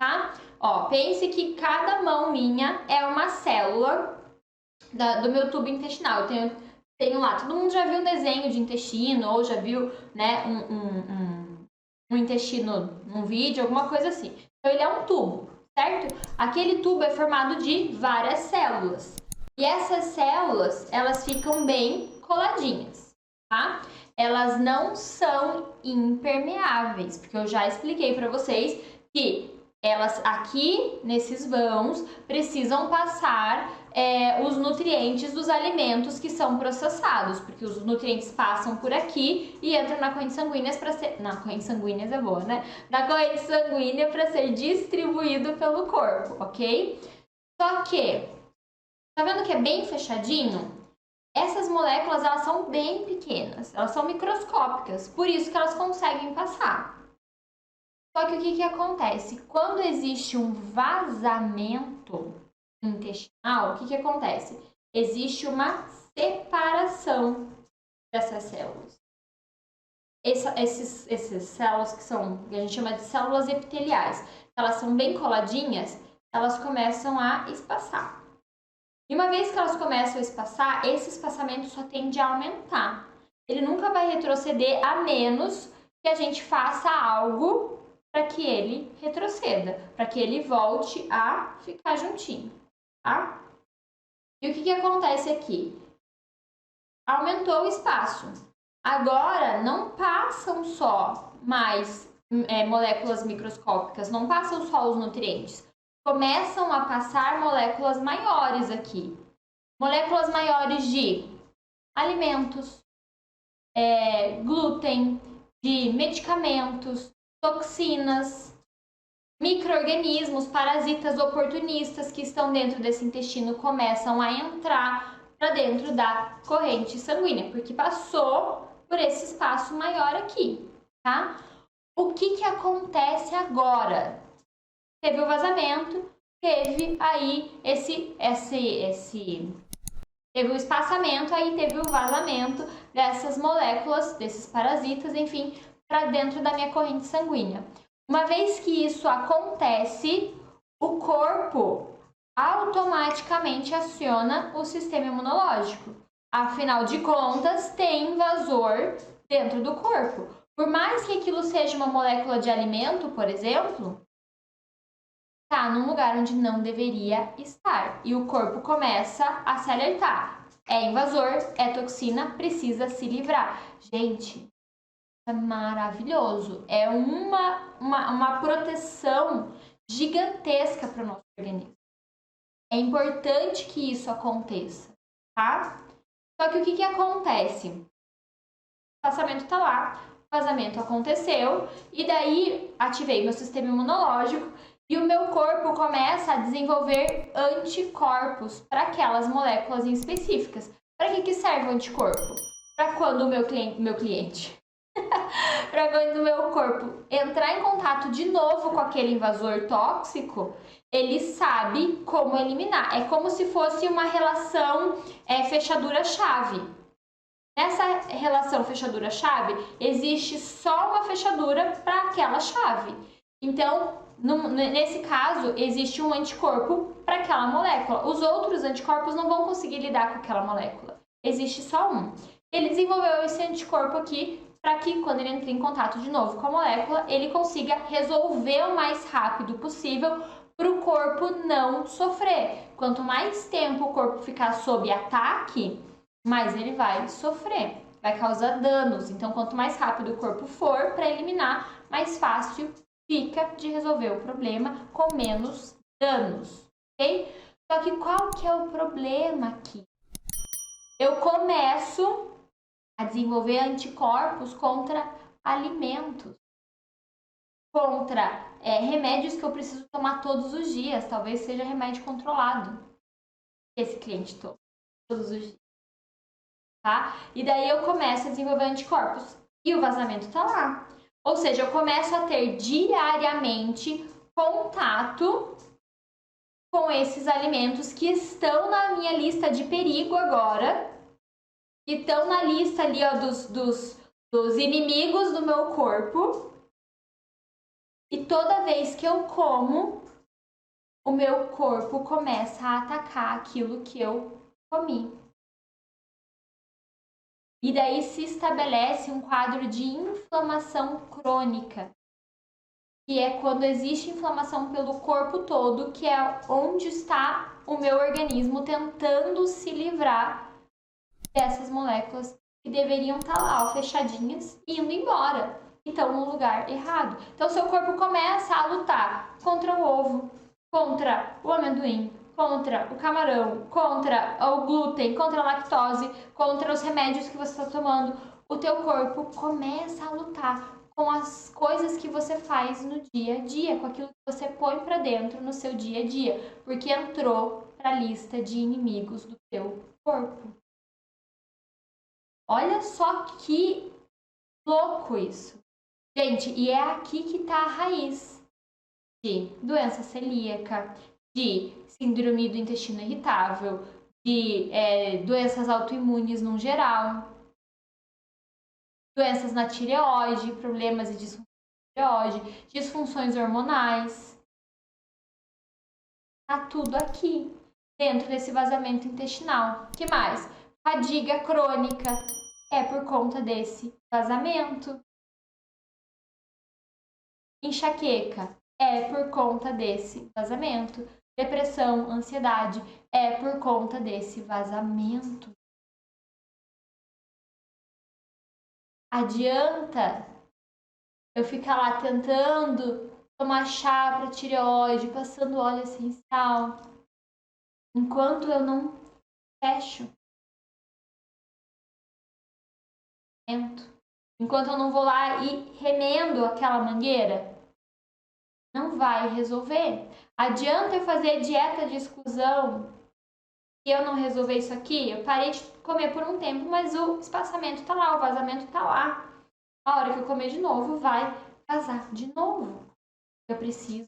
tá? Ó, pense que cada mão minha é uma célula do meu tubo intestinal. Eu tenho lá, todo mundo já viu um desenho de intestino, ou já viu, né, um intestino num vídeo, alguma coisa assim. Então, ele é um tubo, certo? Aquele tubo é formado de várias células. E essas células, elas ficam bem coladinhas, tá? Elas não são impermeáveis, porque eu já expliquei para vocês que elas aqui, nesses vãos, precisam passar os nutrientes dos alimentos que são processados, porque os nutrientes passam por aqui e entram na corrente sanguínea para ser... Na corrente sanguínea é boa, né? Na corrente sanguínea para ser distribuído pelo corpo, ok? Só que, tá vendo que é bem fechadinho? Essas moléculas, elas são bem pequenas, elas são microscópicas, por isso que elas conseguem passar. Só que o que acontece? Quando existe um vazamento intestinal, o que acontece? Existe uma separação dessas células. Essas células que a gente chama de células epiteliais, elas são bem coladinhas, elas começam a espaçar. E uma vez que elas começam a espaçar, esse espaçamento só tende a aumentar. Ele nunca vai retroceder a menos que a gente faça algo para que ele retroceda, para que ele volte a ficar juntinho, tá? E o que acontece aqui? Aumentou o espaço. Agora, não passam só mais moléculas microscópicas, não passam só os nutrientes. Começam a passar moléculas maiores aqui. Moléculas maiores de alimentos, glúten, de medicamentos, toxinas, micro-organismos, parasitas oportunistas que estão dentro desse intestino começam a entrar para dentro da corrente sanguínea, porque passou por esse espaço maior aqui, tá? O que acontece agora? Teve o vazamento, teve aí teve o espaçamento, aí teve o vazamento dessas moléculas, desses parasitas, enfim, para dentro da minha corrente sanguínea. Uma vez que isso acontece, o corpo automaticamente aciona o sistema imunológico. Afinal de contas, tem invasor dentro do corpo. Por mais que aquilo seja uma molécula de alimento, por exemplo, está num lugar onde não deveria estar. E o corpo começa a se alertar. É invasor, é toxina, precisa se livrar. Gente, é maravilhoso. É uma proteção gigantesca para o nosso organismo. É importante que isso aconteça, tá? Só que o que acontece? O passamento está lá, o vazamento aconteceu, e daí ativei meu sistema imunológico e o meu corpo começa a desenvolver anticorpos para aquelas moléculas específicas. Para que serve o anticorpo? Para quando o meu cliente para quando o meu corpo entrar em contato de novo com aquele invasor tóxico, ele sabe como eliminar. É como se fosse uma relação fechadura-chave. Nessa relação fechadura-chave, existe só uma fechadura para aquela chave. Então, nesse caso, existe um anticorpo para aquela molécula. Os outros anticorpos não vão conseguir lidar com aquela molécula. Existe só um. Ele desenvolveu esse anticorpo aqui para que, quando ele entre em contato de novo com a molécula, ele consiga resolver o mais rápido possível para o corpo não sofrer. Quanto mais tempo o corpo ficar sob ataque, mais ele vai sofrer, vai causar danos. Então, quanto mais rápido o corpo for para eliminar, mais fácil fica de resolver o problema com menos danos, ok? Só que qual que é o problema aqui? Eu começo a desenvolver anticorpos contra alimentos, contra remédios que eu preciso tomar todos os dias, talvez seja remédio controlado que esse cliente toma todos os dias, tá? E daí eu começo a desenvolver anticorpos e o vazamento tá lá. Ou seja, eu começo a ter diariamente contato com esses alimentos que estão na minha lista de perigo agora, que estão na lista ali, ó, dos inimigos do meu corpo. E toda vez que eu como, o meu corpo começa a atacar aquilo que eu comi. E daí se estabelece um quadro de inflamação crônica, que é quando existe inflamação pelo corpo todo, que é onde está o meu organismo tentando se livrar dessas moléculas que deveriam estar lá, ó, fechadinhas, indo embora. Então, no lugar errado. Então, seu corpo começa a lutar contra o ovo, contra o amendoim, contra o camarão, contra o glúten, contra a lactose, contra os remédios que você está tomando. O teu corpo começa a lutar com as coisas que você faz no dia a dia, com aquilo que você põe para dentro no seu dia a dia, porque entrou para a lista de inimigos do teu corpo. Olha só que louco isso. Gente, e é aqui que está a raiz de doença celíaca, de síndrome do intestino irritável, de doenças autoimunes no geral, doenças na tireoide, problemas e disfunções na tireoide, disfunções hormonais. Tá tudo aqui, dentro desse vazamento intestinal. Que mais? Fadiga crônica é por conta desse vazamento. Enxaqueca é por conta desse vazamento. Depressão, ansiedade é por conta desse vazamento. Adianta eu ficar lá tentando tomar chá para tireoide, passando óleo essencial, enquanto eu não fecho. Enquanto eu não vou lá e remendo aquela mangueira, não vai resolver. Adianta eu fazer dieta de exclusão e eu não resolver isso aqui? Eu parei de comer por um tempo, mas o espaçamento tá lá, o vazamento tá lá. A hora que eu comer de novo, vai vazar de novo. Eu preciso